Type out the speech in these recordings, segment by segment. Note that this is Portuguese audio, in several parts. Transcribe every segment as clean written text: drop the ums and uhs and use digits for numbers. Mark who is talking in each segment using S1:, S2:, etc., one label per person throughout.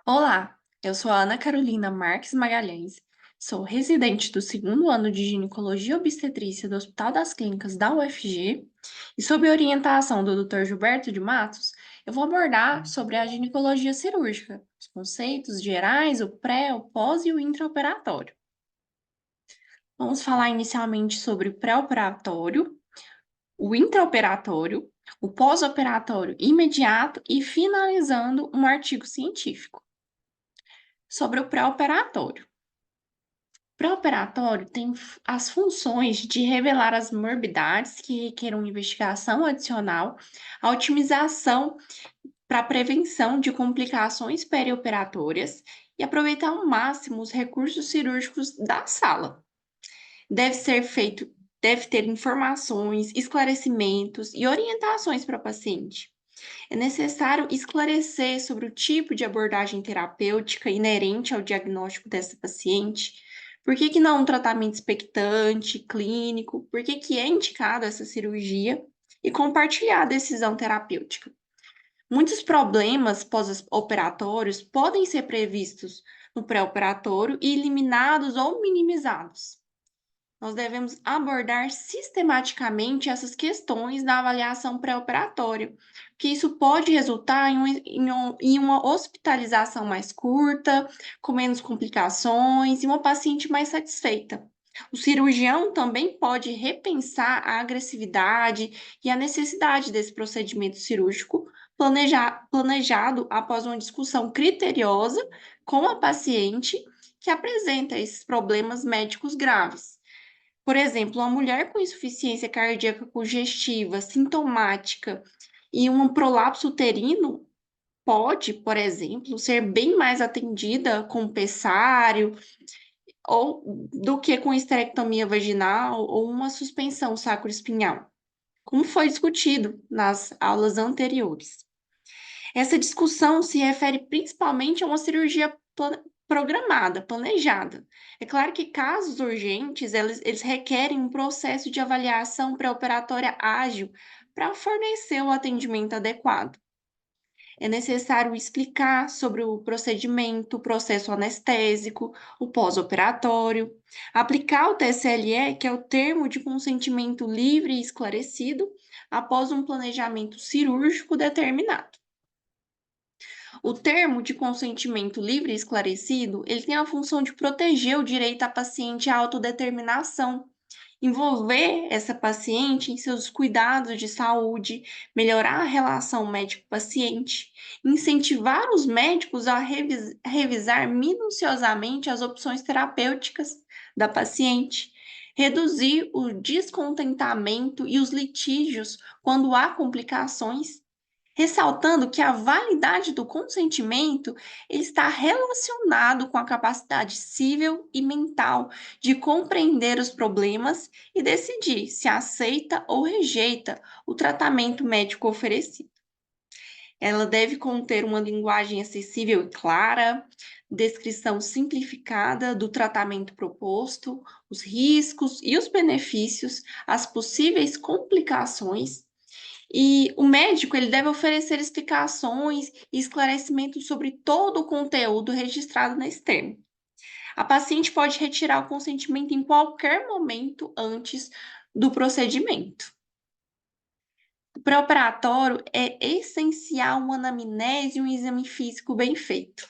S1: Olá, eu sou a Ana Carolina Marques Magalhães, sou residente do segundo ano de Ginecologia e Obstetrícia do Hospital das Clínicas da UFG e, sob orientação do Dr. Gilberto de Matos, eu vou abordar sobre a ginecologia cirúrgica, os conceitos gerais, o pré, o pós e o intraoperatório. Vamos falar inicialmente sobre o pré-operatório, o intraoperatório, o pós-operatório imediato e finalizando um artigo científico. Sobre o pré-operatório. Pré-operatório tem as funções de revelar as morbidades que requeram investigação adicional, a otimização para a prevenção de complicações perioperatórias e aproveitar ao máximo os recursos cirúrgicos da sala. Deve ser feito, deve ter informações, esclarecimentos e orientações para o paciente. É necessário esclarecer sobre o tipo de abordagem terapêutica inerente ao diagnóstico dessa paciente, por que não um tratamento expectante, clínico, por que é indicado essa cirurgia e compartilhar a decisão terapêutica. Muitos problemas pós-operatórios podem ser previstos no pré-operatório e eliminados ou minimizados. Nós devemos abordar sistematicamente essas questões na avaliação pré-operatória, que isso pode resultar em uma hospitalização mais curta, com menos complicações e uma paciente mais satisfeita. O cirurgião também pode repensar a agressividade e a necessidade desse procedimento cirúrgico planejado após uma discussão criteriosa com a paciente que apresenta esses problemas médicos graves. Por exemplo, uma mulher com insuficiência cardíaca congestiva, sintomática e um prolapso uterino pode, por exemplo, ser bem mais atendida com pessário ou do que com esterectomia vaginal ou uma suspensão sacroespinhal, como foi discutido nas aulas anteriores. Essa discussão se refere principalmente a uma cirurgia programada, planejada. É claro que casos urgentes, eles requerem um processo de avaliação pré-operatória ágil para fornecer o atendimento adequado. É necessário explicar sobre o procedimento, o processo anestésico, o pós-operatório, aplicar o TSLE, que é o termo de consentimento livre e esclarecido, após um planejamento cirúrgico determinado. O termo de consentimento livre e esclarecido, ele tem a função de proteger o direito à paciente à autodeterminação, envolver essa paciente em seus cuidados de saúde, melhorar a relação médico-paciente, incentivar os médicos a revisar minuciosamente as opções terapêuticas da paciente, reduzir o descontentamento e os litígios quando há complicações, ressaltando que a validade do consentimento está relacionado com a capacidade civil e mental de compreender os problemas e decidir se aceita ou rejeita o tratamento médico oferecido. Ela deve conter uma linguagem acessível e clara, descrição simplificada do tratamento proposto, os riscos e os benefícios, as possíveis complicações, e o médico, ele deve oferecer explicações e esclarecimentos sobre todo o conteúdo registrado nesse termo. A paciente pode retirar o consentimento em qualquer momento antes do procedimento. O pré-operatório é essencial uma anamnese e um exame físico bem feito.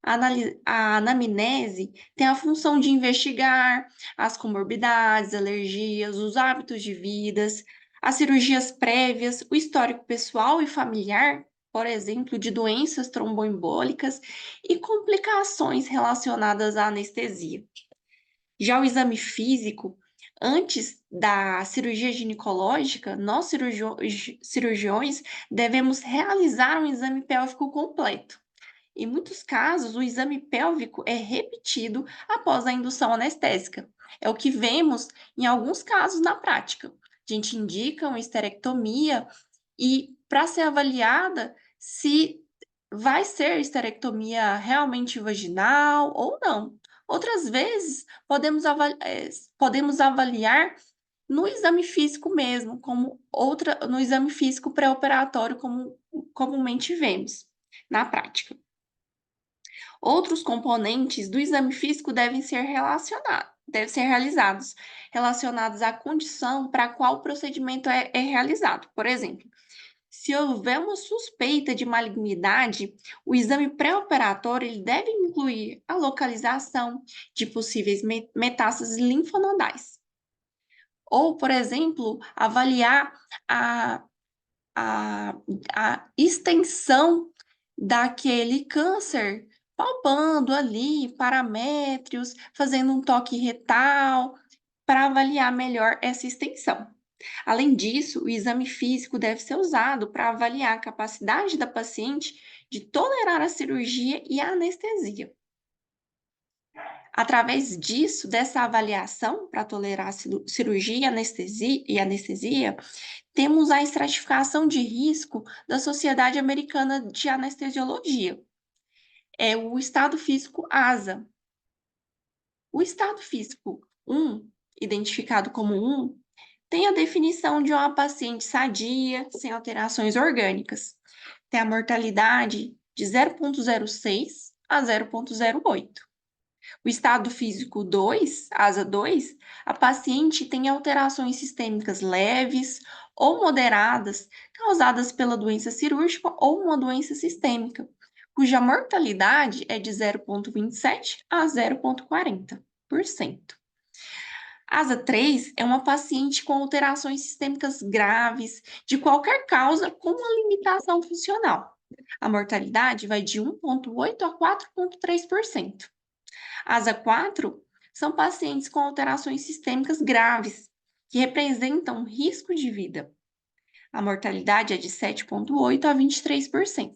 S1: A anamnese tem a função de investigar as comorbidades, alergias, os hábitos de vidas, as cirurgias prévias, o histórico pessoal e familiar, por exemplo, de doenças tromboembólicas e complicações relacionadas à anestesia. Já o exame físico, antes da cirurgia ginecológica, nós cirurgiões devemos realizar um exame pélvico completo. Em muitos casos, o exame pélvico é repetido após a indução anestésica. É o que vemos em alguns casos na prática. A gente indica uma esterectomia e, para ser avaliada, se vai ser esterectomia realmente vaginal ou não. Outras vezes, podemos avaliar no exame físico mesmo, no exame físico pré-operatório, como comumente vemos na prática. Outros componentes do exame físico devem ser realizados, relacionados à condição para a qual o procedimento é realizado. Por exemplo, se houver uma suspeita de malignidade, o exame pré-operatório ele deve incluir a localização de possíveis metástases linfonodais. Ou, por exemplo, avaliar a, a, a extensão daquele câncer, palpando ali paramétrios, fazendo um toque retal, para avaliar melhor essa extensão. Além disso, o exame físico deve ser usado para avaliar a capacidade da paciente de tolerar a cirurgia e a anestesia. Através disso, dessa avaliação para tolerar a cirurgia e anestesia, temos a estratificação de risco da Sociedade Americana de Anestesiologia. É o estado físico ASA. O estado físico 1, identificado como 1, tem a definição de uma paciente sadia, sem alterações orgânicas. Tem a mortalidade de 0,06 a 0,08. O estado físico 2, ASA 2, a paciente tem alterações sistêmicas leves ou moderadas causadas pela doença cirúrgica ou uma doença sistêmica, cuja mortalidade é de 0,27 a 0,40%. ASA 3 é uma paciente com alterações sistêmicas graves, de qualquer causa, com uma limitação funcional. A mortalidade vai de 1,8 a 4,3%. ASA 4 são pacientes com alterações sistêmicas graves, que representam risco de vida. A mortalidade é de 7,8 a 23%.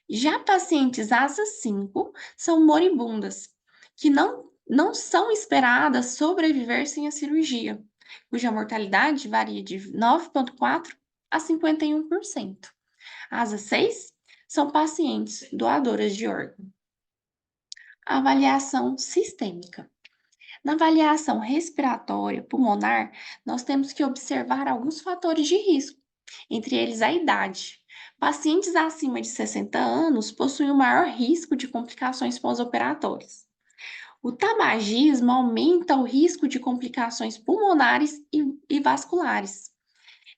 S1: Já pacientes ASA 5 são moribundas, que não são esperadas sobreviver sem a cirurgia, cuja mortalidade varia de 9,4% a 51%. ASA 6 são pacientes doadoras de órgão. Avaliação sistêmica. Na avaliação respiratória pulmonar, nós temos que observar alguns fatores de risco, entre eles a idade. Pacientes acima de 60 anos possuem o maior risco de complicações pós-operatórias. O tabagismo aumenta o risco de complicações pulmonares e vasculares.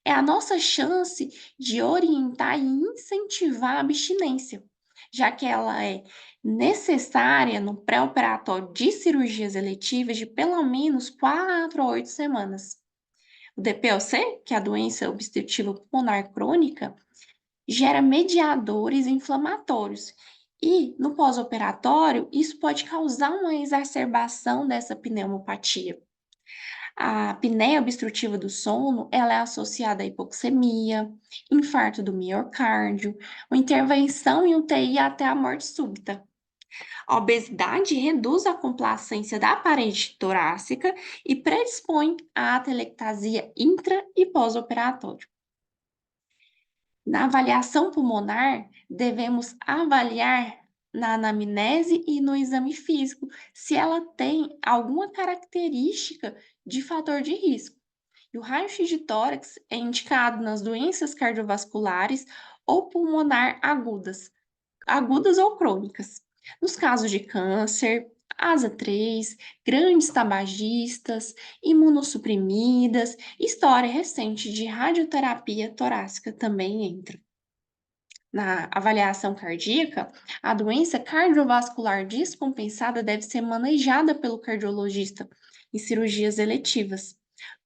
S1: É a nossa chance de orientar e incentivar a abstinência, já que ela é necessária no pré-operatório de cirurgias eletivas de pelo menos 4 a 8 semanas. O DPOC, que é a doença obstrutiva pulmonar crônica, gera mediadores inflamatórios. E no pós-operatório, isso pode causar uma exacerbação dessa pneumopatia. A apneia obstrutiva do sono, ela é associada à hipoxemia, infarto do miocárdio, uma intervenção em UTI até a morte súbita. A obesidade reduz a complacência da parede torácica e predispõe à atelectasia intra e pós-operatório. Na avaliação pulmonar, devemos avaliar na anamnese e no exame físico se ela tem alguma característica de fator de risco. E o raio-x de tórax é indicado nas doenças cardiovasculares ou pulmonar agudas ou crônicas. Nos casos de câncer, asa 3, grandes tabagistas, imunossuprimidas, história recente de radioterapia torácica também entra. Na avaliação cardíaca, a doença cardiovascular descompensada deve ser manejada pelo cardiologista em cirurgias eletivas,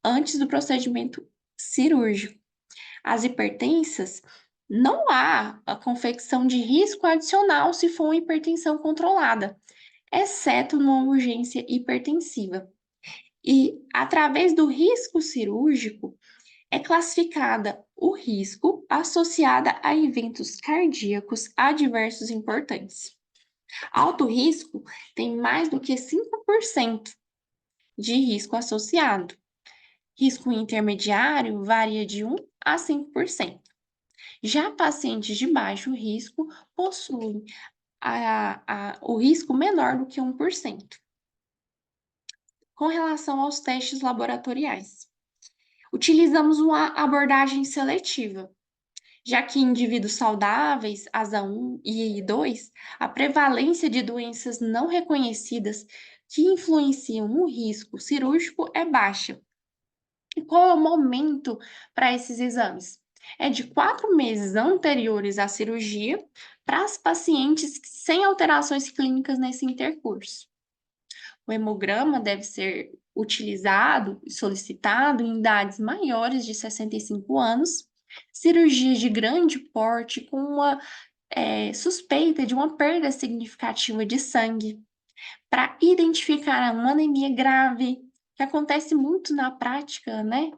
S1: antes do procedimento cirúrgico. As hipertensas, não há a confecção de risco adicional se for uma hipertensão controlada, exceto numa urgência hipertensiva. E, através do risco cirúrgico, é classificada o risco associado a eventos cardíacos adversos importantes. Alto risco tem mais do que 5% de risco associado. Risco intermediário varia de 1 a 5%. Já pacientes de baixo risco possuem o risco menor do que 1%. Com relação aos testes laboratoriais, utilizamos uma abordagem seletiva. Já que em indivíduos saudáveis, asa 1 e 2, a prevalência de doenças não reconhecidas que influenciam no risco cirúrgico é baixa. E qual é o momento para esses exames? É de 4 meses anteriores à cirurgia para as pacientes sem alterações clínicas nesse intercurso. O hemograma deve ser utilizado e solicitado em idades maiores de 65 anos, cirurgias de grande porte com uma suspeita de uma perda significativa de sangue, para identificar uma anemia grave, que acontece muito na prática, né?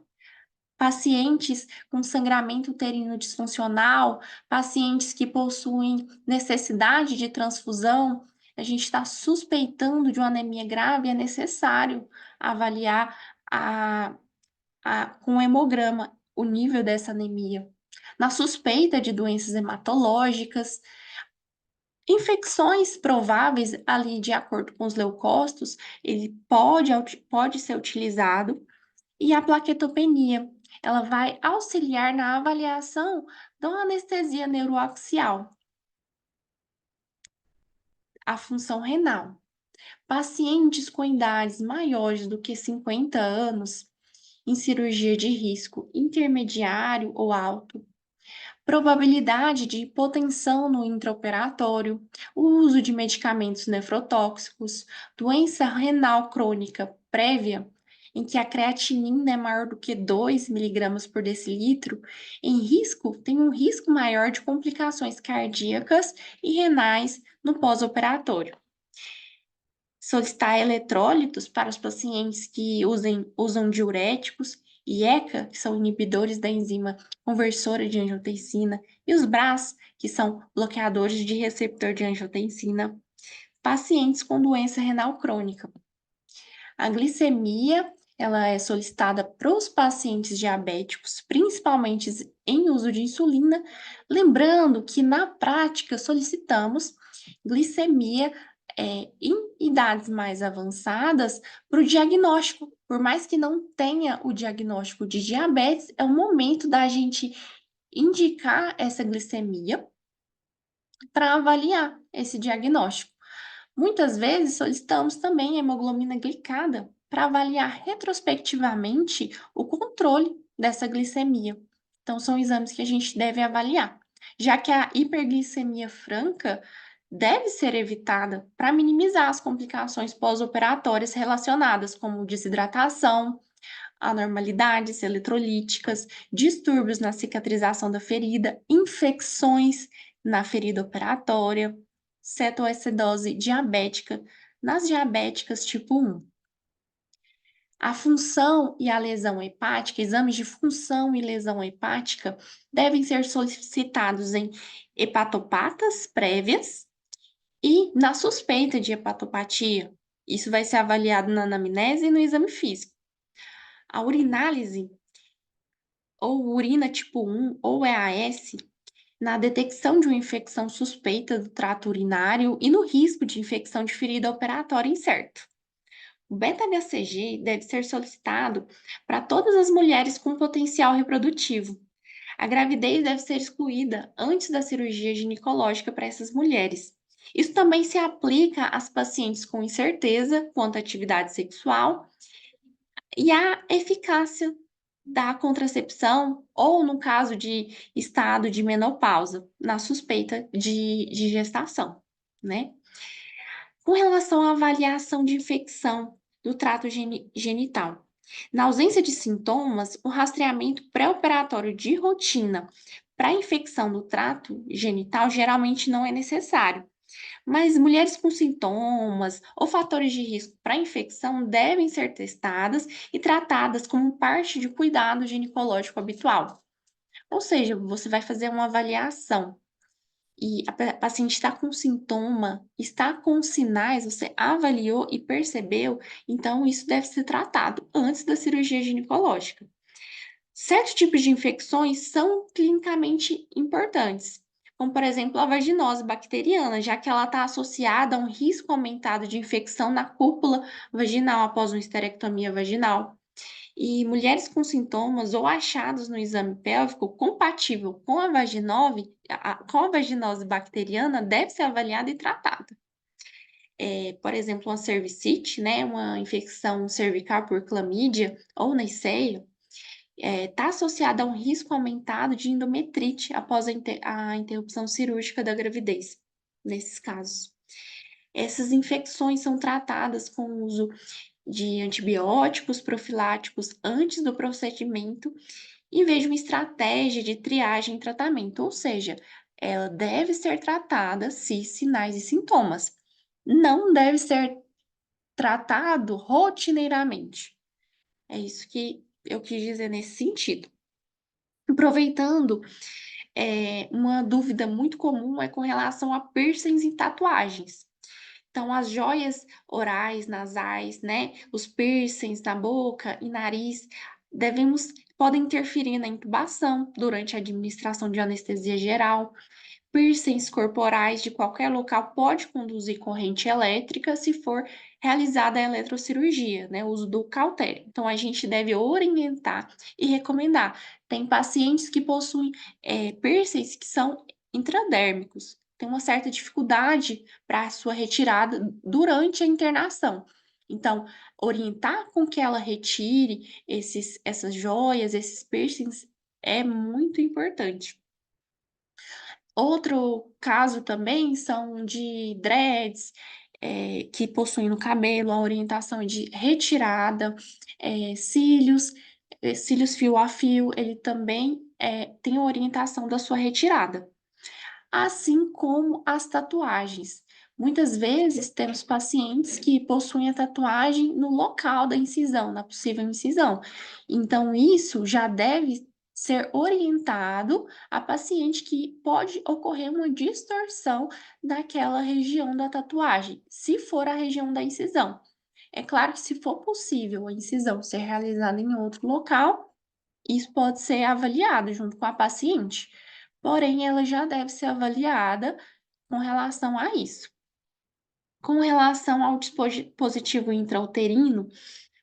S1: Pacientes com sangramento uterino disfuncional, pacientes que possuem necessidade de transfusão, a gente está suspeitando de uma anemia grave, é necessário avaliar com hemograma o nível dessa anemia. Na suspeita de doenças hematológicas, infecções prováveis ali de acordo com os leucócitos, ele pode ser utilizado e a plaquetopenia, ela vai auxiliar na avaliação da anestesia neuroaxial. A função renal. Pacientes com idades maiores do que 50 anos, em cirurgia de risco intermediário ou alto, probabilidade de hipotensão no intraoperatório, o uso de medicamentos nefrotóxicos, doença renal crônica prévia, em que a creatinina é maior do que 2 miligramas por decilitro, tem um risco maior de complicações cardíacas e renais no pós-operatório. Solicitar eletrólitos para os pacientes que usam diuréticos e ECA, que são inibidores da enzima conversora de angiotensina, e os BRAS, que são bloqueadores de receptor de angiotensina, pacientes com doença renal crônica. A glicemia, ela é solicitada para os pacientes diabéticos, principalmente em uso de insulina, lembrando que na prática solicitamos glicemia em idades mais avançadas para o diagnóstico. Por mais que não tenha o diagnóstico de diabetes, é o momento da gente indicar essa glicemia para avaliar esse diagnóstico. Muitas vezes solicitamos também a hemoglobina glicada para avaliar retrospectivamente o controle dessa glicemia. Então, são exames que a gente deve avaliar, já que a hiperglicemia franca deve ser evitada para minimizar as complicações pós-operatórias relacionadas, como desidratação, anormalidades eletrolíticas, distúrbios na cicatrização da ferida, infecções na ferida operatória, cetoacidose diabética nas diabéticas tipo 1. A função e a lesão hepática, exames de função e lesão hepática devem ser solicitados em hepatopatas prévias e na suspeita de hepatopatia. Isso vai ser avaliado na anamnese e no exame físico. A urinálise, ou urina tipo 1, ou EAS, na detecção de uma infecção suspeita do trato urinário e no risco de infecção de ferida operatória incerto. O beta-HCG deve ser solicitado para todas as mulheres com potencial reprodutivo. A gravidez deve ser excluída antes da cirurgia ginecológica para essas mulheres. Isso também se aplica às pacientes com incerteza quanto à atividade sexual e à eficácia da contracepção ou no caso de estado de menopausa, na suspeita de gestação, né? Com relação à avaliação de infecção do trato genital. Na ausência de sintomas, o rastreamento pré-operatório de rotina para infecção do trato genital geralmente não é necessário. Mas mulheres com sintomas ou fatores de risco para infecção devem ser testadas e tratadas como parte de cuidado ginecológico habitual. Ou seja, você vai fazer uma avaliação e a paciente está com sintoma, está com sinais, você avaliou e percebeu, então isso deve ser tratado antes da cirurgia ginecológica. Certos tipos de infecções são clinicamente importantes, como por exemplo a vaginose bacteriana, já que ela está associada a um risco aumentado de infecção na cúpula vaginal após uma esterectomia vaginal. E mulheres com sintomas ou achados no exame pélvico compatível com a com a vaginose bacteriana deve ser avaliada e tratada. Por exemplo, uma cervicite, né, uma infecção cervical por clamídia ou Neisseria, está associada a um risco aumentado de endometrite após a interrupção cirúrgica da gravidez, nesses casos. Essas infecções são tratadas com o uso de antibióticos profiláticos antes do procedimento, em vez de uma estratégia de triagem e tratamento, ou seja, ela deve ser tratada se sinais e sintomas. Não deve ser tratado rotineiramente. É isso que eu quis dizer nesse sentido. Aproveitando, uma dúvida muito comum é com relação a piercings e tatuagens. Então, as joias orais, nasais, né, os piercings na boca e nariz, podem interferir na intubação durante a administração de anestesia geral. Piercings corporais de qualquer local pode conduzir corrente elétrica se for realizada a eletrocirurgia, né, o uso do cautério. Então, a gente deve orientar e recomendar. Tem pacientes que possuem piercings que são intradérmicos, tem uma certa dificuldade para a sua retirada durante a internação. Então, orientar com que ela retire essas joias, esses piercings, é muito importante. Outro caso também são de dreads, que possuem no cabelo a orientação de retirada, cílios fio a fio, ele também tem a orientação da sua retirada. Assim como as tatuagens. Muitas vezes temos pacientes que possuem a tatuagem no local da incisão, na possível incisão. Então, isso já deve ser orientado a paciente que pode ocorrer uma distorção daquela região da tatuagem, se for a região da incisão. É claro que, se for possível a incisão ser realizada em outro local, isso pode ser avaliado junto com a paciente, porém ela já deve ser avaliada com relação a isso. Com relação ao dispositivo intrauterino,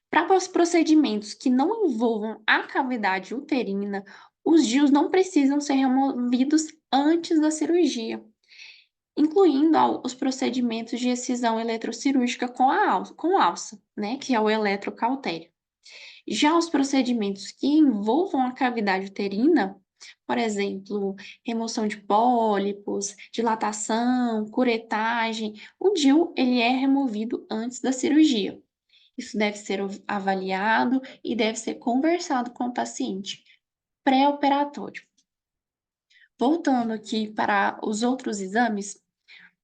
S1: para os procedimentos que não envolvam a cavidade uterina, os DIUs não precisam ser removidos antes da cirurgia, incluindo os procedimentos de excisão eletrocirúrgica com alça, né, que é o eletrocautério. Já os procedimentos que envolvam a cavidade uterina, por exemplo, remoção de pólipos, dilatação, curetagem, o DIU ele é removido antes da cirurgia. Isso deve ser avaliado e deve ser conversado com o paciente pré-operatório. Voltando aqui para os outros exames,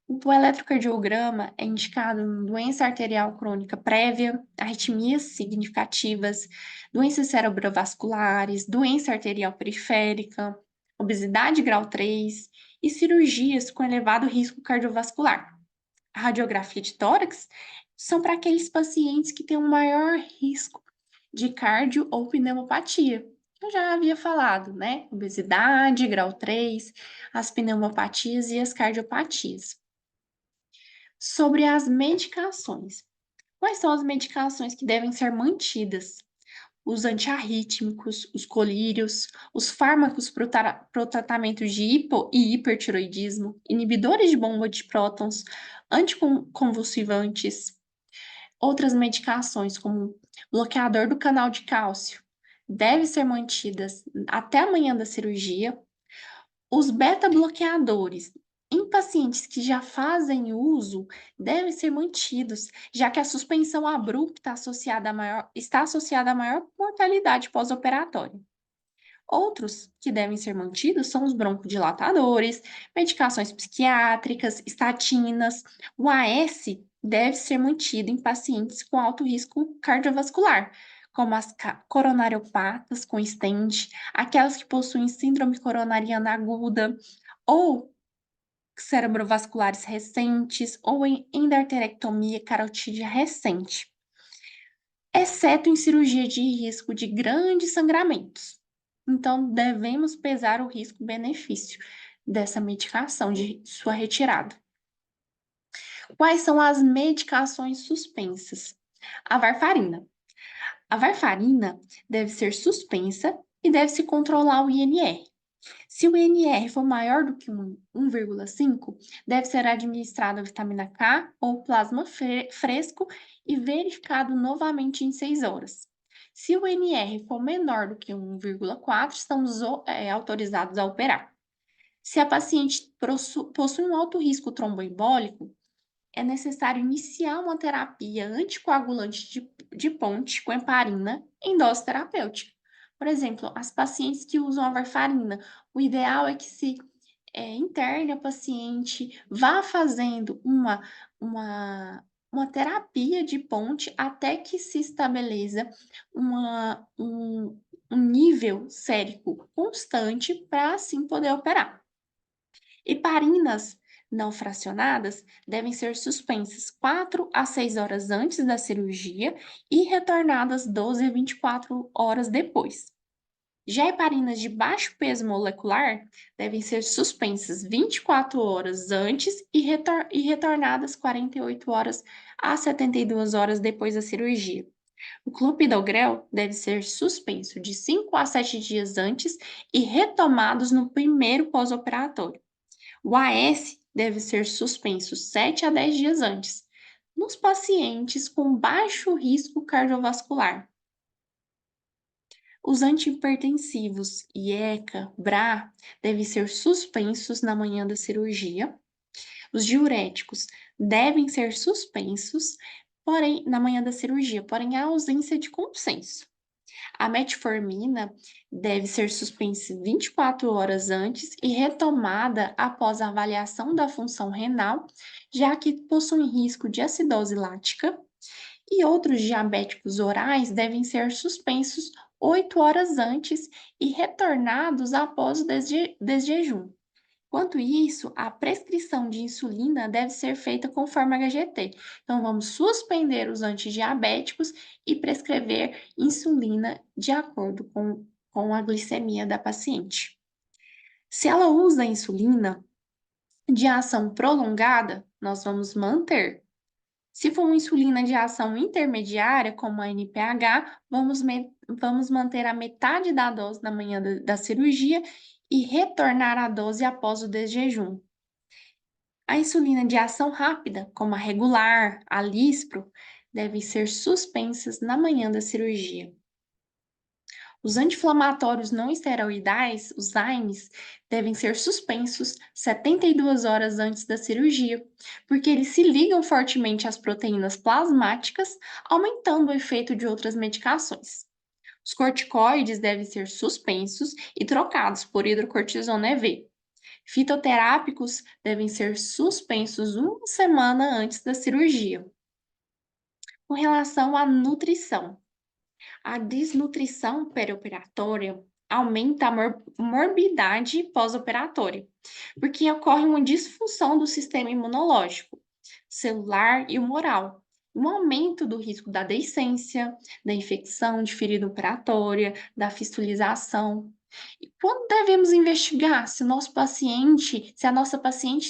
S1: o eletrocardiograma é indicado em doença arterial crônica prévia, arritmias significativas, doenças cerebrovasculares, doença arterial periférica, obesidade grau 3 e cirurgias com elevado risco cardiovascular. A radiografia de tórax são para aqueles pacientes que têm um maior risco de cardio ou pneumopatia. Eu já havia falado, né? Obesidade, grau 3, as pneumopatias e as cardiopatias. Sobre as medicações. Quais são as medicações que devem ser mantidas? Os antiarrítmicos, os colírios, os fármacos para o tratamento de hipo e hipertiroidismo, inibidores de bomba de prótons, anticonvulsivantes, outras medicações como bloqueador do canal de cálcio, devem ser mantidas até a manhã da cirurgia. Os beta-bloqueadores em pacientes que já fazem uso devem ser mantidos, já que a suspensão abrupta está associada a maior mortalidade pós-operatória. Outros que devem ser mantidos são os broncodilatadores, medicações psiquiátricas, estatinas. O AS deve ser mantido em pacientes com alto risco cardiovascular, como as coronariopatas com stent, aquelas que possuem síndrome coronariana aguda, ou cerebrovasculares recentes, ou em endarterectomia carotídea recente, exceto em cirurgia de risco de grandes sangramentos. Então, devemos pesar o risco-benefício dessa medicação, de sua retirada. Quais são as medicações suspensas? A varfarina. A varfarina deve ser suspensa e deve-se controlar o INR. Se o INR for maior do que 1,5, deve ser administrada a vitamina K ou plasma fresco e verificado novamente em 6 horas. Se o INR for menor do que 1,4, estamos autorizados a operar. Se a paciente possui um alto risco tromboembólico, é necessário iniciar uma terapia anticoagulante de ponte com heparina em dose terapêutica. Por exemplo, as pacientes que usam a varfarina, o ideal é que se interne a paciente, vá fazendo uma terapia de ponte até que se estabeleça um nível sérico constante para assim poder operar. Heparinas não fracionadas devem ser suspensas 4 a 6 horas antes da cirurgia e retornadas 12 a 24 horas depois. Já heparinas de baixo peso molecular devem ser suspensas 24 horas antes e retornadas 48 horas a 72 horas depois da cirurgia. O clopidogrel deve ser suspenso de 5 a 7 dias antes e retomados no primeiro pós-operatório. O AS deve ser suspenso 7 a 10 dias antes, nos pacientes com baixo risco cardiovascular. Os antihipertensivos IECA, BRA, devem ser suspensos na manhã da cirurgia. Os diuréticos devem ser suspensos, porém, na manhã da cirurgia, porém há ausência de consenso. A metformina deve ser suspensa 24 horas antes e retomada após a avaliação da função renal, já que possui risco de acidose lática, e outros diabéticos orais devem ser suspensos 8 horas antes e retornados após o desjejum. Enquanto isso, a prescrição de insulina deve ser feita conforme HGT. Então, vamos suspender os antidiabéticos e prescrever insulina de acordo com a glicemia da paciente. Se ela usa a insulina de ação prolongada, nós vamos manter. Se for uma insulina de ação intermediária, como a NPH, vamos manter a metade da dose na manhã da cirurgia e retornar a dose após o desjejum. A insulina de ação rápida, como a regular, a Lispro, devem ser suspensas na manhã da cirurgia. Os anti-inflamatórios não esteroidais, os AINES, devem ser suspensos 72 horas antes da cirurgia, porque eles se ligam fortemente às proteínas plasmáticas, aumentando o efeito de outras medicações. Os corticoides devem ser suspensos e trocados por hidrocortisona EV. Fitoterápicos devem ser suspensos uma semana antes da cirurgia. Com relação à nutrição, a desnutrição perioperatória aumenta a morbidade pós-operatória, porque ocorre uma disfunção do sistema imunológico, celular e humoral, um aumento do risco da deiscência, da infecção de ferida operatória, da fistulização. E quando devemos investigar se a nossa paciente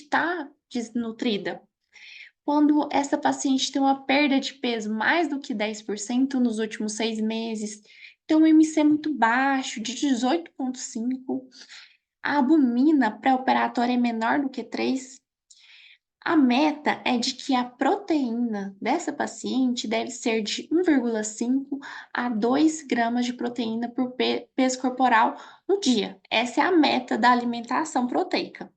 S1: está desnutrida? Quando essa paciente tem uma perda de peso mais do que 10% nos últimos 6 meses, tem um IMC muito baixo, de 18,5, a albumina pré-operatória é menor do que 3, a meta é de que a proteína dessa paciente deve ser de 1,5 a 2 gramas de proteína por peso corporal no dia. Essa é a meta da alimentação proteica.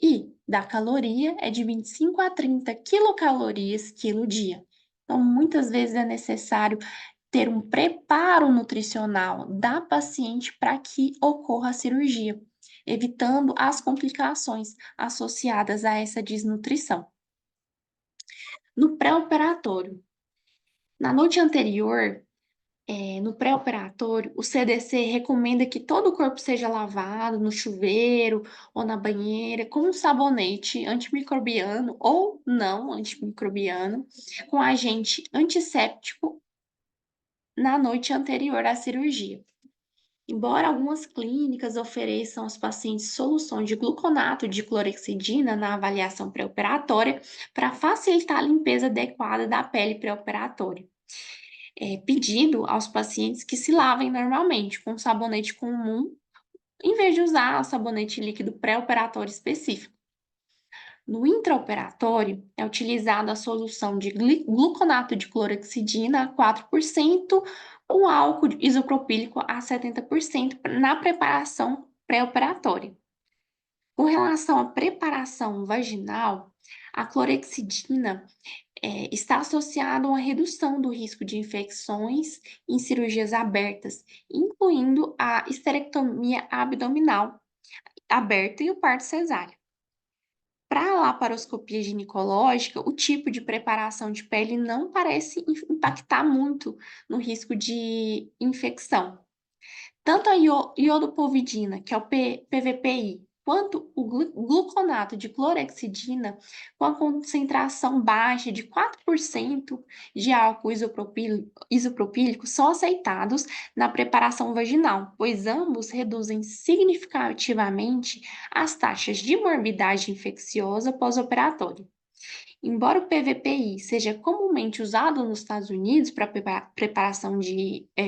S1: E da caloria é de 25 a 30 quilocalorias quilo dia. Então, muitas vezes é necessário ter um preparo nutricional da paciente para que ocorra a cirurgia, evitando as complicações associadas a essa desnutrição. No pré-operatório, na noite anterior, no pré-operatório, o CDC recomenda que todo o corpo seja lavado no chuveiro ou na banheira com um sabonete antimicrobiano ou não antimicrobiano, com agente antisséptico na noite anterior à cirurgia. Embora algumas clínicas ofereçam aos pacientes soluções de gluconato de clorexidina na avaliação pré-operatória para facilitar a limpeza adequada da pele pré-operatória. pedido aos pacientes que se lavem normalmente com sabonete comum, em vez de usar o sabonete líquido pré-operatório específico. No intraoperatório, é utilizada a solução de gluconato de clorexidina a 4% com álcool isopropílico a 70% na preparação pré-operatória. Com relação à preparação vaginal, a clorexidina está associada a uma redução do risco de infecções em cirurgias abertas, incluindo a esterectomia abdominal aberta e o parto cesáreo. Para a laparoscopia ginecológica, o tipo de preparação de pele não parece impactar muito no risco de infecção. Tanto a iodopovidina, que é o PVPI, quanto o gluconato de clorexidina, com a concentração baixa de 4% de álcool isopropílico, são aceitados na preparação vaginal, pois ambos reduzem significativamente as taxas de morbidade infecciosa pós-operatória. Embora o PVPI seja comumente usado nos Estados Unidos para preparação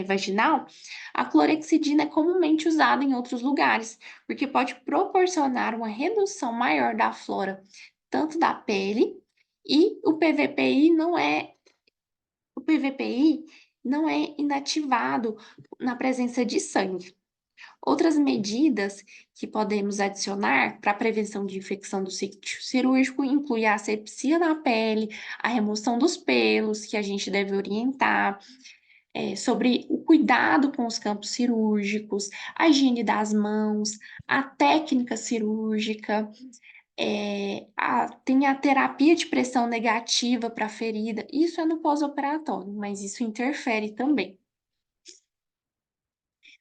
S1: vaginal, a clorexidina é comumente usada em outros lugares, porque pode proporcionar uma redução maior da flora, tanto da pele, e o PVPI não é inativado na presença de sangue. Outras medidas que podemos adicionar para a prevenção de infecção do sítio cirúrgico inclui a asepsia na pele, a remoção dos pelos, que a gente deve orientar, sobre o cuidado com os campos cirúrgicos, a higiene das mãos, a técnica cirúrgica, tem a terapia de pressão negativa para a ferida, isso é no pós-operatório, mas isso interfere também.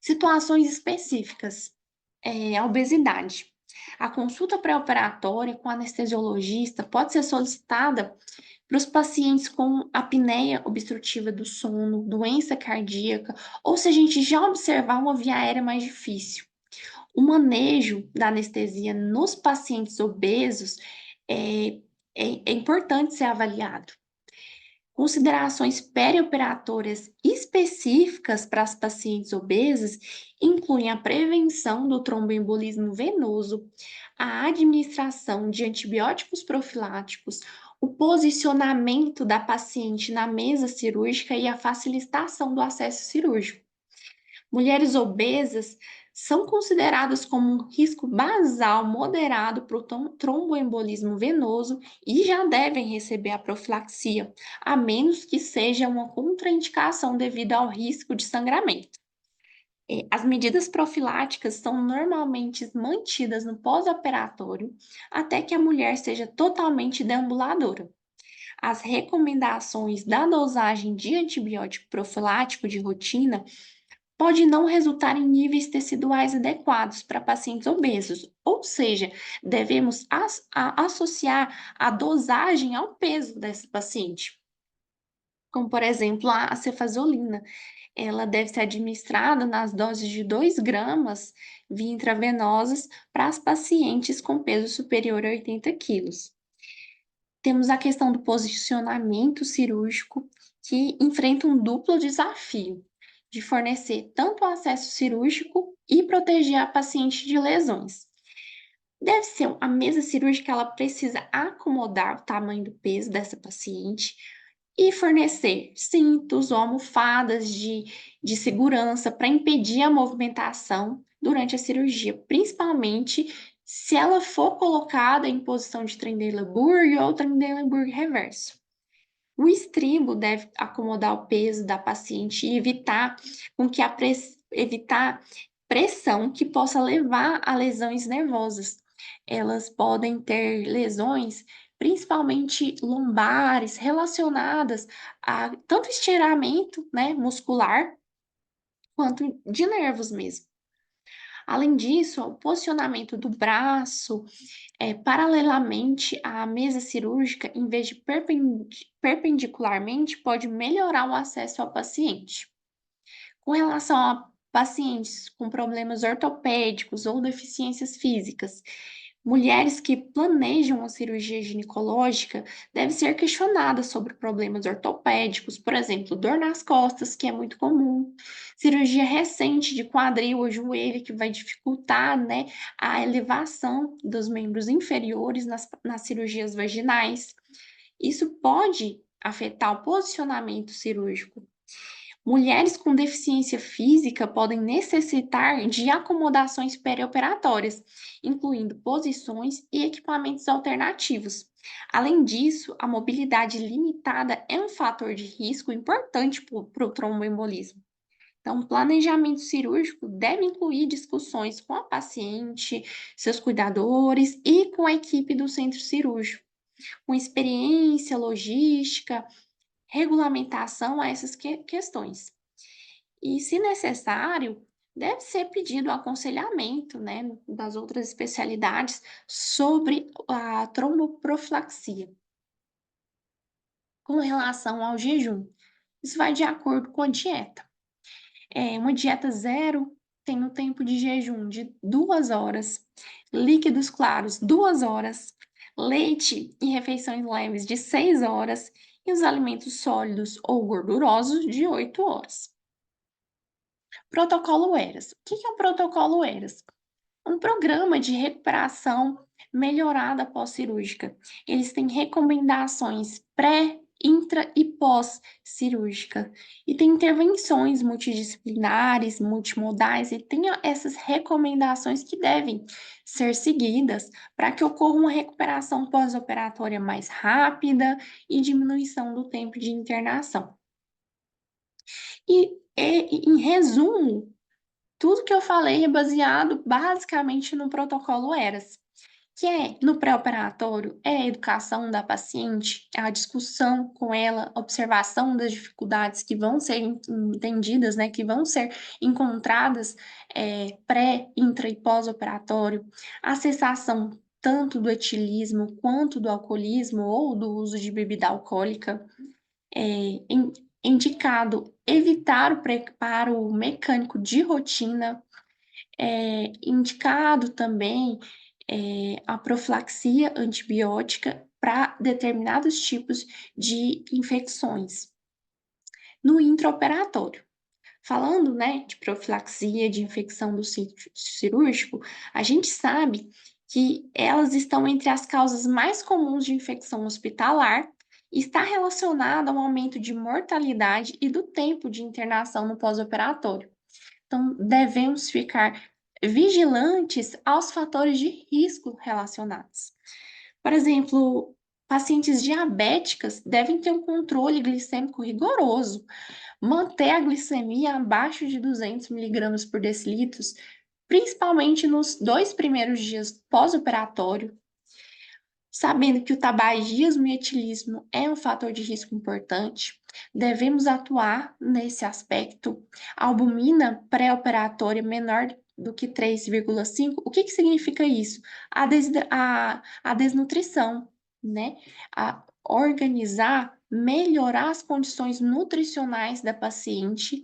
S1: Situações específicas. A obesidade. A consulta pré-operatória com anestesiologista pode ser solicitada para os pacientes com apneia obstrutiva do sono, doença cardíaca, ou se a gente já observar uma via aérea mais difícil. O manejo da anestesia nos pacientes obesos é importante ser avaliado. Considerações perioperatórias específicas para as pacientes obesas incluem a prevenção do tromboembolismo venoso, a administração de antibióticos profiláticos, o posicionamento da paciente na mesa cirúrgica e a facilitação do acesso cirúrgico. Mulheres obesas são consideradas como um risco basal moderado para o tromboembolismo venoso e já devem receber a profilaxia, a menos que seja uma contraindicação devido ao risco de sangramento. As medidas profiláticas são normalmente mantidas no pós-operatório até que a mulher seja totalmente deambuladora. As recomendações da dosagem de antibiótico profilático de rotina pode não resultar em níveis teciduais adequados para pacientes obesos, ou seja, devemos associar a dosagem ao peso desse paciente. Como, por exemplo, a cefazolina. Ela deve ser administrada nas doses de 2 gramas via intravenosas para as pacientes com peso superior a 80 quilos. Temos a questão do posicionamento cirúrgico, que enfrenta um duplo desafio de fornecer tanto o acesso cirúrgico e proteger a paciente de lesões. Deve ser a mesa cirúrgica, ela precisa acomodar o tamanho do peso dessa paciente e fornecer cintos ou almofadas de segurança para impedir a movimentação durante a cirurgia, principalmente se ela for colocada em posição de Trendelenburg ou Trendelenburg reverso. O estribo deve acomodar o peso da paciente e evitar pressão que possa levar a lesões nervosas. Elas podem ter lesões, principalmente lombares, relacionadas a tanto estiramento, né, muscular, quanto de nervos mesmo. Além disso, o posicionamento do braço paralelamente à mesa cirúrgica, em vez de perpendicularmente, pode melhorar o acesso ao paciente. Com relação a pacientes com problemas ortopédicos ou deficiências físicas, Mulheres que planejam uma cirurgia ginecológica devem ser questionadas sobre problemas ortopédicos, por exemplo, dor nas costas, que é muito comum, cirurgia recente de quadril ou joelho, que vai dificultar, né, a elevação dos membros inferiores nas cirurgias vaginais. Isso pode afetar o posicionamento cirúrgico. Mulheres com deficiência física podem necessitar de acomodações perioperatórias, incluindo posições e equipamentos alternativos. Além disso, a mobilidade limitada é um fator de risco importante para o tromboembolismo. Então, o planejamento cirúrgico deve incluir discussões com a paciente, seus cuidadores e com a equipe do centro cirúrgico, com experiência, logística, regulamentação a essas questões. E, se necessário, deve ser pedido aconselhamento, né, das outras especialidades sobre a tromboprofilaxia. Com relação ao jejum, isso vai de acordo com a dieta. Uma dieta zero tem um tempo de jejum de 2 horas, líquidos claros 2 horas, leite e refeições leves de 6 horas e os alimentos sólidos ou gordurosos de 8 horas. Protocolo ERAS. O que é o protocolo ERAS? Um programa de recuperação melhorada pós-cirúrgica. Eles têm recomendações pré, intra e pós-cirúrgica. E tem intervenções multidisciplinares, multimodais, e tem essas recomendações que devem ser seguidas para que ocorra uma recuperação pós-operatória mais rápida e diminuição do tempo de internação. Em resumo, tudo que eu falei é baseado basicamente no protocolo ERAS, que é no pré-operatório, é a educação da paciente, é a discussão com ela, observação das dificuldades que vão ser entendidas, né, que vão ser encontradas pré, intra e pós-operatório, a cessação tanto do etilismo quanto do alcoolismo ou do uso de bebida alcoólica, é indicado evitar o preparo mecânico de rotina, indicado também a profilaxia antibiótica para determinados tipos de infecções. No intraoperatório, falando, né, de profilaxia de infecção do sítio cirúrgico, a gente sabe que elas estão entre as causas mais comuns de infecção hospitalar e está relacionada ao aumento de mortalidade e do tempo de internação no pós-operatório. Então, devemos ficar vigilantes aos fatores de risco relacionados. Por exemplo, pacientes diabéticas devem ter um controle glicêmico rigoroso, manter a glicemia abaixo de 200 miligramas por decilitro, principalmente nos 2 primeiros dias pós-operatório, sabendo que o tabagismo e etilismo é um fator de risco importante, devemos atuar nesse aspecto. A albumina pré-operatória menor do que 3,5, o que significa isso? A desnutrição, né? A organizar, melhorar as condições nutricionais da paciente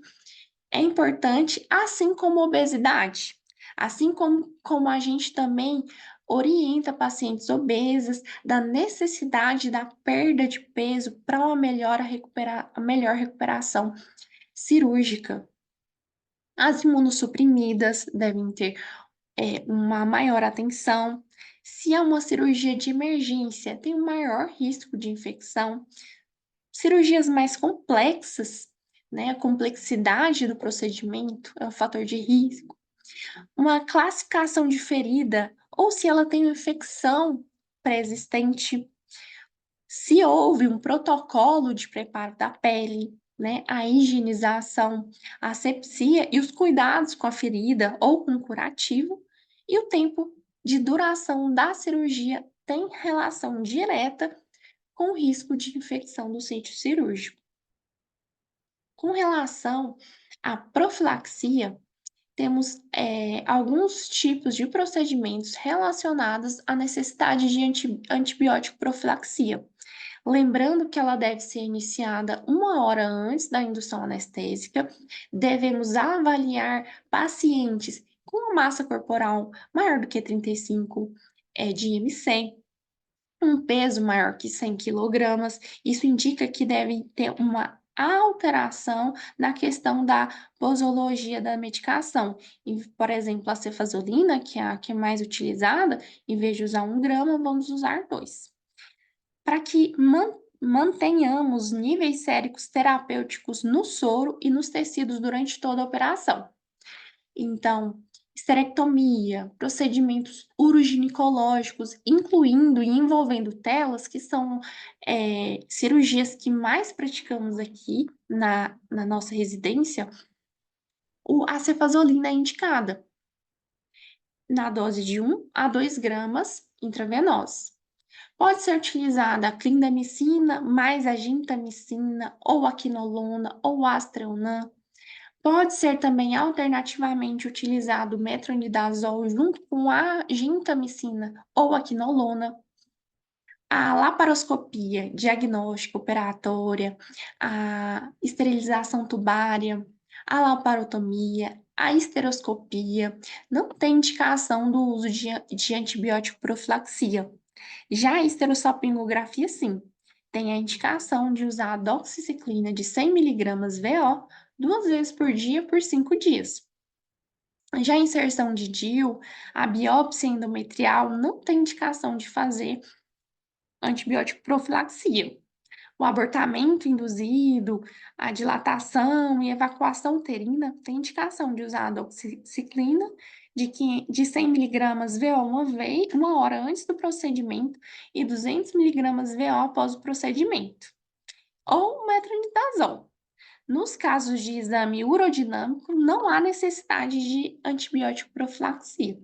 S1: é importante, assim como obesidade. Assim como a gente também orienta pacientes obesas da necessidade da perda de peso para uma a melhor recuperação cirúrgica. As imunossuprimidas devem ter uma maior atenção. Se é uma cirurgia de emergência, tem um maior risco de infecção. Cirurgias mais complexas, né, a complexidade do procedimento é um fator de risco. Uma classificação de ferida, ou se ela tem uma infecção pré-existente, se houve um protocolo de preparo da pele, né, a higienização, a asepsia e os cuidados com a ferida ou com o curativo, e o tempo de duração da cirurgia tem relação direta com o risco de infecção do sítio cirúrgico. Com relação à profilaxia, temos alguns tipos de procedimentos relacionados à necessidade de antibiótico profilaxia. Lembrando que ela deve ser iniciada 1 hora antes da indução anestésica, devemos avaliar pacientes com uma massa corporal maior do que 35, de IMC, um peso maior que 100 quilogramas. Isso indica que deve ter uma alteração na questão da posologia da medicação. E, por exemplo, a cefazolina, que é a que é mais utilizada, em vez de usar 1 grama, vamos usar 2. Para que mantenhamos níveis séricos terapêuticos no soro e nos tecidos durante toda a operação. Então, esterectomia, procedimentos uroginecológicos, incluindo e envolvendo telas, que são cirurgias que mais praticamos aqui na nossa residência, a cefazolina é indicada na dose de 1 a 2 gramas intravenosa. Pode ser utilizada a clindamicina mais a gentamicina, ou a quinolona, ou a Astreonan. Pode ser também alternativamente utilizado o metronidazol junto com a gentamicina ou a quinolona. A laparoscopia diagnóstica operatória, a esterilização tubária, a laparotomia, a esteroscopia não tem indicação do uso de antibiótico profilaxia. Já a esterossalpingografia, sim, tem a indicação de usar a doxiciclina de 100 mg VO 2 vezes por dia por 5 dias. Já a inserção de DIU, a biópsia endometrial não tem indicação de fazer antibiótico profilaxia. O abortamento induzido, a dilatação e evacuação uterina tem indicação de usar a doxiciclina de 100 mg VO uma hora antes do procedimento e 200 mg VO após o procedimento. Ou o metronidazol. Nos casos de exame urodinâmico, não há necessidade de antibiótico profilaxia.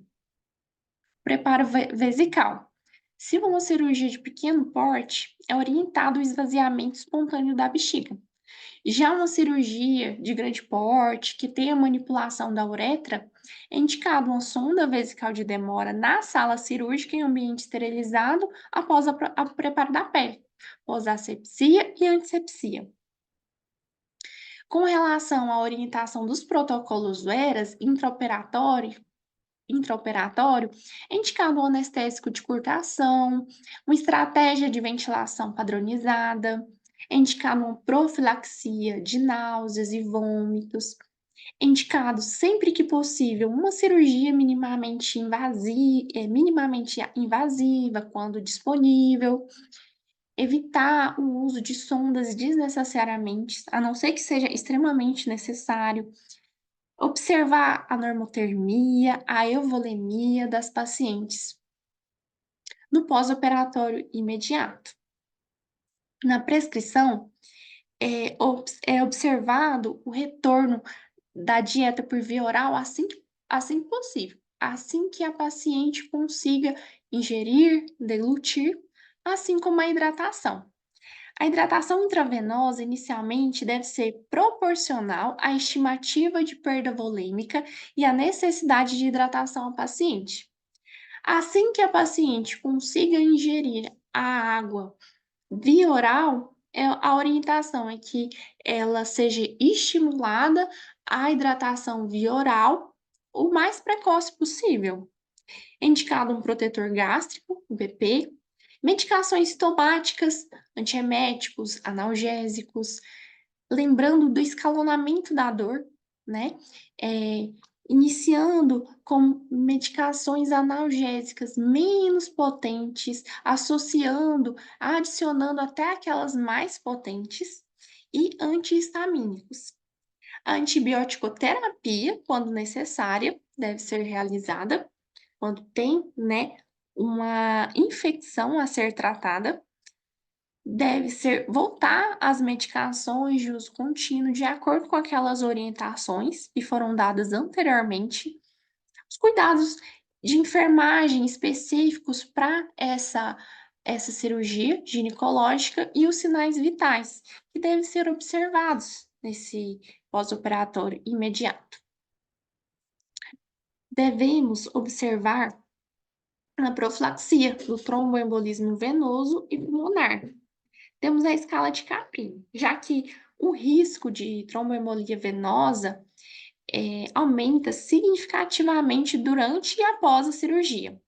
S1: Preparo vesical. Se for uma cirurgia de pequeno porte, é orientado o esvaziamento espontâneo da bexiga. Já uma cirurgia de grande porte, que tem a manipulação da uretra, é indicado uma sonda vesical de demora na sala cirúrgica em ambiente esterilizado após o preparo da pele, pós-asepsia e antisepsia. Com relação à orientação dos protocolos VERAS intraoperatório, é indicado um anestésico de curta ação, uma estratégia de ventilação padronizada, é indicado uma profilaxia de náuseas e vômitos, é indicado sempre que possível uma cirurgia minimamente invasiva quando disponível, evitar o uso de sondas desnecessariamente, a não ser que seja extremamente necessário, observar a normotermia, a euvolemia das pacientes no pós-operatório imediato. Na prescrição, é observado o retorno da dieta por via oral assim que possível, assim que a paciente consiga ingerir, deglutir, assim como a hidratação. A hidratação intravenosa inicialmente deve ser proporcional à estimativa de perda volêmica e à necessidade de hidratação ao paciente. Assim que a paciente consiga ingerir a água via oral, a orientação é que ela seja estimulada à hidratação via oral o mais precoce possível. É indicado um protetor gástrico, o BP, medicações sintomáticas, antieméticos, analgésicos, lembrando do escalonamento da dor, né? Iniciando com medicações analgésicas menos potentes, adicionando até aquelas mais potentes, e antihistamínicos. A antibiótico-terapia, quando necessária, deve ser realizada quando tem, né, uma infecção a ser tratada, deve ser voltar às medicações de uso contínuo de acordo com aquelas orientações que foram dadas anteriormente, os cuidados de enfermagem específicos para essa cirurgia ginecológica e os sinais vitais que devem ser observados nesse pós-operatório imediato. Devemos observar a profilaxia do tromboembolismo venoso e pulmonar. Temos a escala de Capri, já que o risco de tromboembolia venosa aumenta significativamente durante e após a cirurgia.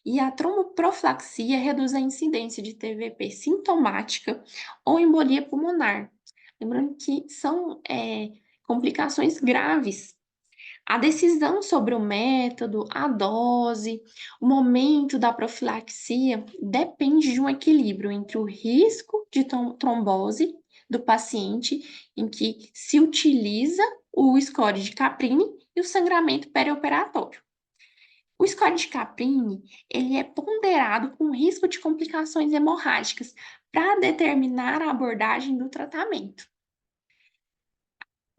S1: E a tromboprofilaxia reduz a incidência de TVP sintomática ou embolia pulmonar. Lembrando que são complicações graves. A decisão sobre o método, a dose, o momento da profilaxia depende de um equilíbrio entre o risco de trombose do paciente, em que se utiliza o score de Caprini, e o sangramento perioperatório. O score de Caprini, ele é ponderado com risco de complicações hemorrágicas para determinar a abordagem do tratamento.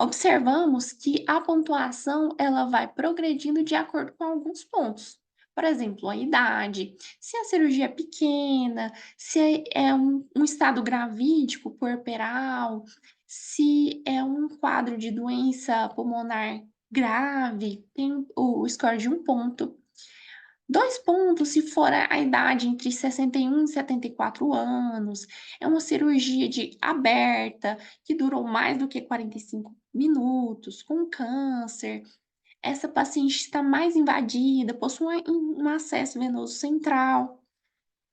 S1: Observamos que a pontuação ela vai progredindo de acordo com alguns pontos. Por exemplo, a idade, se a cirurgia é pequena, se é um estado gravídico puerperal, se é um quadro de doença pulmonar grave, tem o score de 1 ponto. 2 pontos se for a idade entre 61 e 74 anos, é uma cirurgia aberta, que durou mais do que 45 minutos, com câncer, essa paciente está mais invadida, possui um acesso venoso central.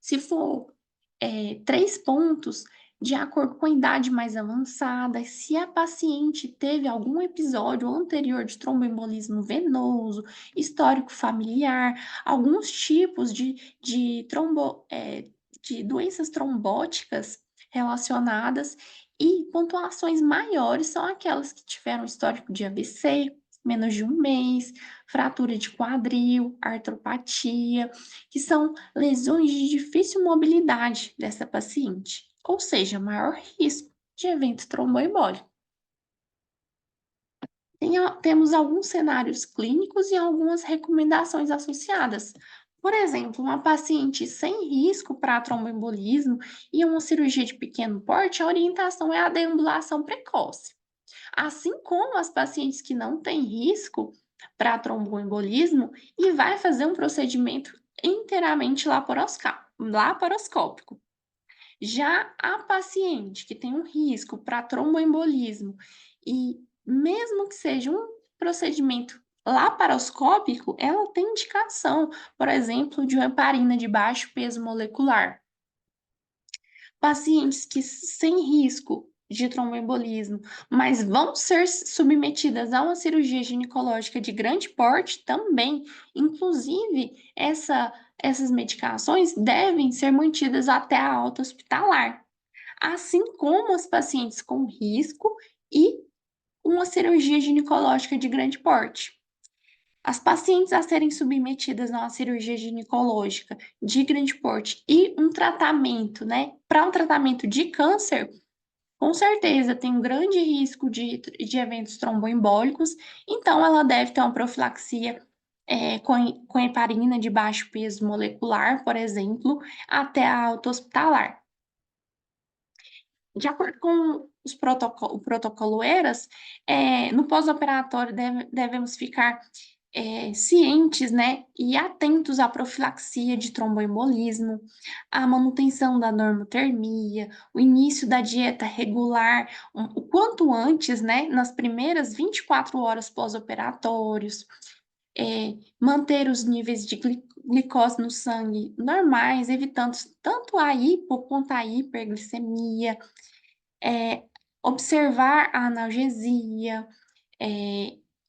S1: Se for 3 pontos, de acordo com a idade mais avançada, se a paciente teve algum episódio anterior de tromboembolismo venoso, histórico familiar, alguns tipos de doenças trombóticas relacionadas, e pontuações maiores são aquelas que tiveram histórico de AVC, menos de 1 mês, fratura de quadril, artropatia, que são lesões de difícil mobilidade dessa paciente, ou seja, maior risco de evento tromboembólico. Temos alguns cenários clínicos e algumas recomendações associadas. Por exemplo, uma paciente sem risco para tromboembolismo e uma cirurgia de pequeno porte, a orientação é a deambulação precoce. Assim como as pacientes que não têm risco para tromboembolismo e vai fazer um procedimento inteiramente laparoscópico. Já a paciente que tem um risco para tromboembolismo e mesmo que seja um procedimento laparoscópico, ela tem indicação, por exemplo, de uma heparina de baixo peso molecular. Pacientes que sem risco de tromboembolismo, mas vão ser submetidas a uma cirurgia ginecológica de grande porte também, inclusive essas medicações devem ser mantidas até a alta hospitalar, assim como as pacientes com risco e uma cirurgia ginecológica de grande porte. As pacientes a serem submetidas a uma cirurgia ginecológica de grande porte e um tratamento, né, para um tratamento de câncer, com certeza tem um grande risco de eventos tromboembólicos, então ela deve ter uma profilaxia com heparina de baixo peso molecular, por exemplo, até a alta hospitalar. De acordo com o protocolo ERAS, no pós-operatório devemos ficar cientes, né, e atentos à profilaxia de tromboembolismo, à manutenção da normotermia, o início da dieta regular, o quanto antes, né, nas primeiras 24 horas pós-operatórios, manter os níveis de glicose no sangue normais, evitando tanto a hipo quanto a hiperglicemia, observar a analgesia,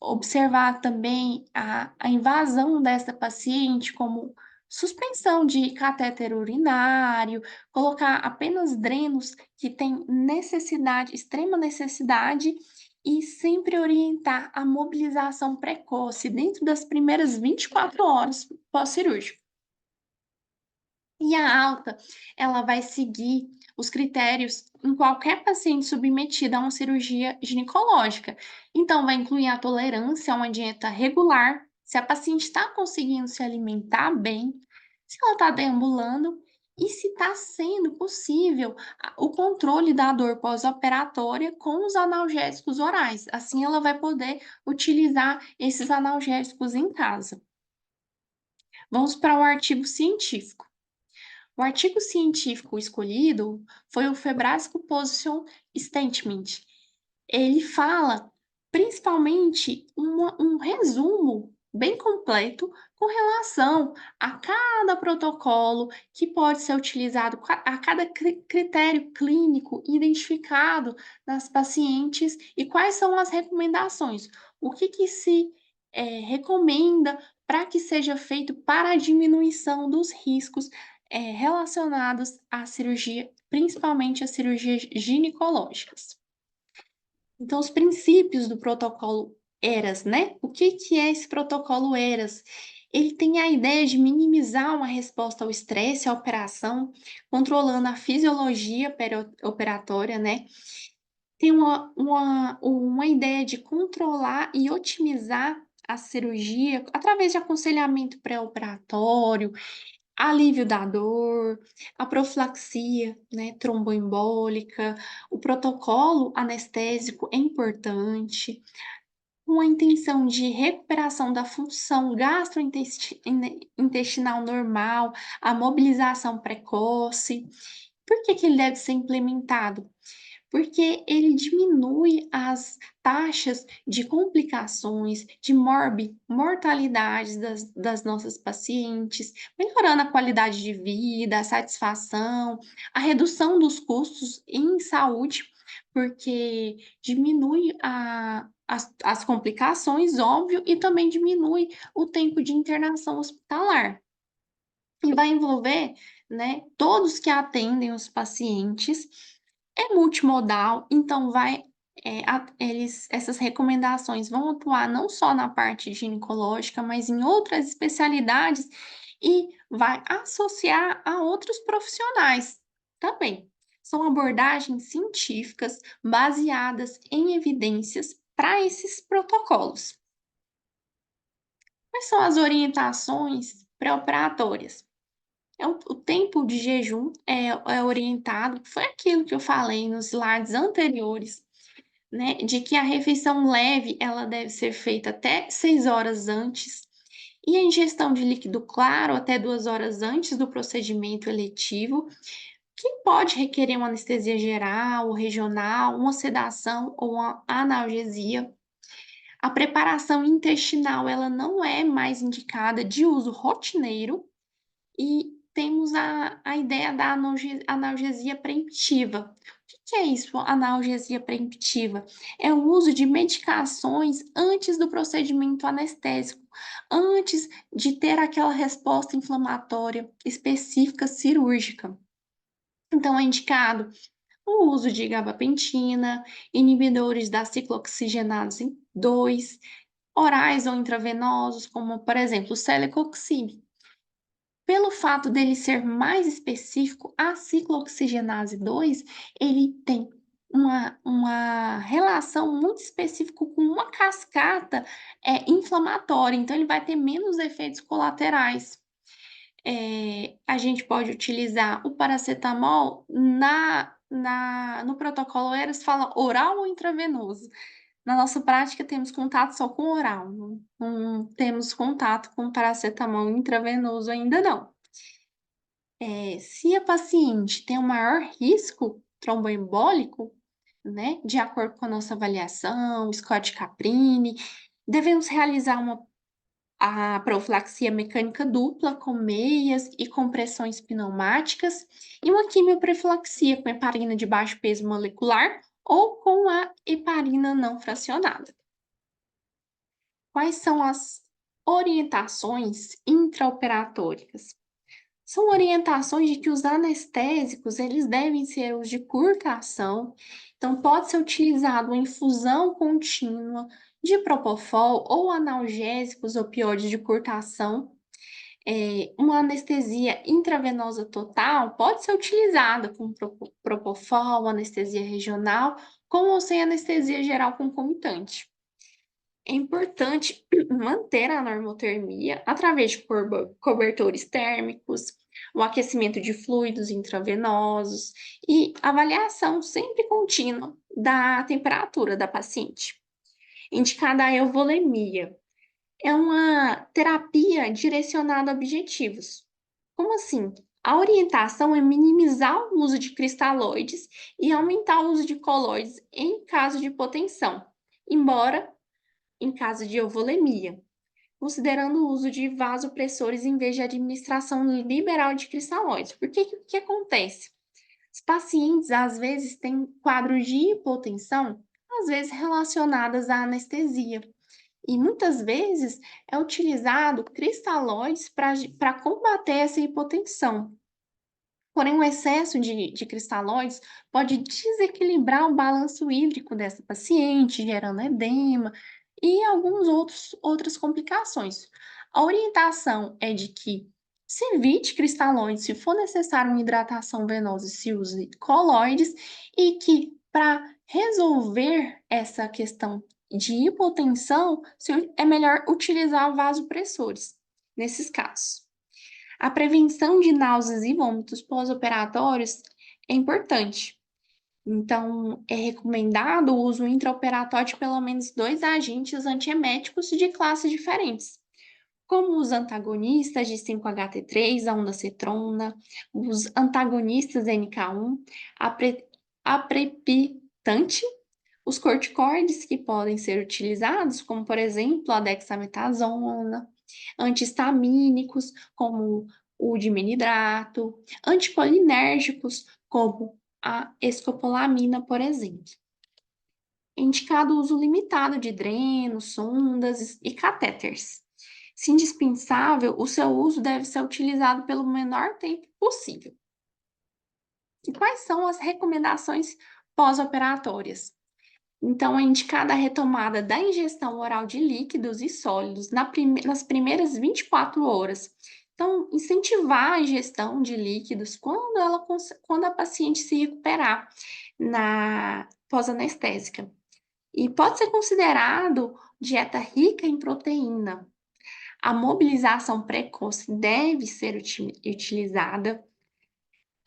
S1: observar também a invasão dessa paciente, como suspensão de catéter urinário, colocar apenas drenos que têm necessidade, extrema necessidade, e sempre orientar a mobilização precoce dentro das primeiras 24 horas pós-cirúrgico. E a alta, ela vai seguir os critérios em qualquer paciente submetida a uma cirurgia ginecológica. Então, vai incluir a tolerância a uma dieta regular, se a paciente está conseguindo se alimentar bem, se ela está deambulando e se está sendo possível o controle da dor pós-operatória com os analgésicos orais. Assim, ela vai poder utilizar esses analgésicos em casa. Vamos para o artigo científico. O artigo científico escolhido foi o Febrasco Position Statement. Ele fala principalmente um resumo bem completo com relação a cada protocolo que pode ser utilizado, a cada critério clínico identificado nas pacientes e quais são as recomendações. O que se recomenda para que seja feito para a diminuição dos riscos relacionados à cirurgia, principalmente as cirurgias ginecológicas. Então, os princípios do protocolo ERAS, né? O que é esse protocolo ERAS? Ele tem a ideia de minimizar uma resposta ao estresse, à operação, controlando a fisiologia perioperatória, né? Tem uma ideia de controlar e otimizar a cirurgia através de aconselhamento pré-operatório, alívio da dor, a profilaxia, né, tromboembólica, o protocolo anestésico é importante, com a intenção de recuperação da função gastrointestinal normal, a mobilização precoce. Por que ele deve ser implementado? Porque ele diminui as taxas de complicações, de mortalidades das nossas pacientes, melhorando a qualidade de vida, a satisfação, a redução dos custos em saúde, porque diminui as complicações, óbvio, e também diminui o tempo de internação hospitalar. E vai envolver, né, todos que atendem os pacientes, é multimodal, então essas recomendações vão atuar não só na parte ginecológica, mas em outras especialidades e vai associar a outros profissionais também. São abordagens científicas baseadas em evidências para esses protocolos. Quais são as orientações pré-operatórias? O tempo de jejum é orientado, foi aquilo que eu falei nos slides anteriores, né, de que a refeição leve, ela deve ser feita até 6 horas antes, e a ingestão de líquido claro até 2 horas antes do procedimento eletivo, que pode requerer uma anestesia geral ou regional, uma sedação ou uma analgesia. A preparação intestinal, ela não é mais indicada de uso rotineiro, e temos a ideia da analgesia preemptiva. O que é isso, analgesia preemptiva? É o uso de medicações antes do procedimento anestésico, antes de ter aquela resposta inflamatória específica cirúrgica. Então, é indicado o uso de gabapentina, inibidores da ciclooxigenase 2, orais ou intravenosos, como, por exemplo, o celecoxib. Pelo fato dele ser mais específico, a ciclooxigenase 2, ele tem uma relação muito específica com uma cascata, inflamatória, então ele vai ter menos efeitos colaterais. A gente pode utilizar o paracetamol no protocolo ERAS fala oral ou intravenoso. Na nossa prática temos contato só com oral, não temos contato com paracetamol intravenoso ainda não. Se a paciente tem um maior risco tromboembólico, né, de acordo com a nossa avaliação, Scott Caprini, devemos realizar a profilaxia mecânica dupla com meias e compressões pneumáticas e uma quimioprofilaxia com heparina de baixo peso molecular ou com a heparina não fracionada. Quais são as orientações intraoperatórias? São orientações de que os anestésicos, eles devem ser os de curta ação, então pode ser utilizado uma infusão contínua de propofol ou analgésicos opioides de curta ação. Uma anestesia intravenosa total pode ser utilizada com propofol, anestesia regional, com ou sem anestesia geral concomitante. É importante manter a normotermia através de cobertores térmicos, o aquecimento de fluidos intravenosos e avaliação sempre contínua da temperatura da paciente. Indicada a euvolemia. É uma terapia direcionada a objetivos. Como assim? A orientação é minimizar o uso de cristalóides e aumentar o uso de coloides em caso de hipotensão, embora em caso de euvolemia. considerando o uso de vasopressores em vez de administração liberal de cristalóides. Porque o que acontece? Os pacientes, às vezes, têm quadros de hipotensão, às vezes relacionadas à anestesia. E muitas vezes é utilizado cristalóides para combater essa hipotensão. Porém, o excesso de cristalóides pode desequilibrar o balanço hídrico dessa paciente, gerando edema e outras complicações. A orientação é de que se evite cristalóides, se for necessário uma hidratação venosa, se use coloides e que para resolver essa questão de hipotensão, é melhor utilizar vasopressores nesses casos. A prevenção de náuseas e vômitos pós-operatórios é importante. Então, é recomendado o uso intraoperatório de pelo menos 2 agentes antieméticos de classes diferentes, como os antagonistas de 5-HT3, a ondansetrona, os antagonistas NK1, a aprepitante, os corticoides que podem ser utilizados, como por exemplo a dexametasona, anti-histamínicos, como o dimenidrato, anticolinérgicos, como a escopolamina, por exemplo. Indicado o uso limitado de drenos, sondas e catéteres. Se indispensável, o seu uso deve ser utilizado pelo menor tempo possível. E quais são as recomendações pós-operatórias? Então, é indicada a retomada da ingestão oral de líquidos e sólidos nas primeiras 24 horas. Então, incentivar a ingestão de líquidos quando a paciente se recuperar na pós-anestésica. E pode ser considerado dieta rica em proteína. A mobilização precoce deve ser utilizada.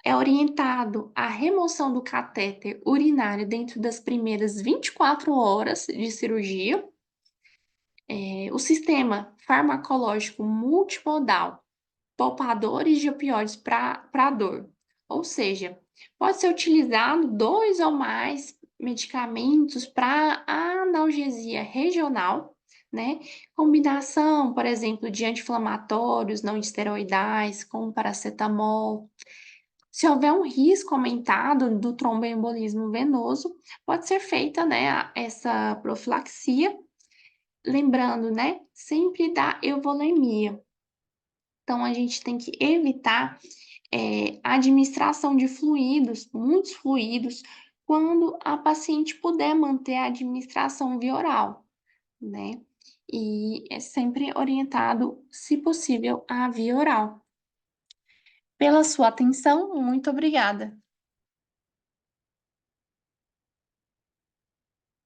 S1: É orientado a remoção do catéter urinário dentro das primeiras 24 horas de cirurgia. O sistema farmacológico multimodal, poupadores de opioides para dor. Ou seja, pode ser utilizado 2 ou mais medicamentos para analgesia regional, né? Combinação, por exemplo, de anti-inflamatórios não esteroidais, como paracetamol. Se houver um risco aumentado do tromboembolismo venoso, pode ser feita, né, essa profilaxia, lembrando, né, sempre da euvolemia. Então, a gente tem que evitar a administração de fluidos, muitos fluidos, quando a paciente puder manter a administração via oral, né? E é sempre orientado, se possível, a via oral. Pela sua atenção, muito obrigada.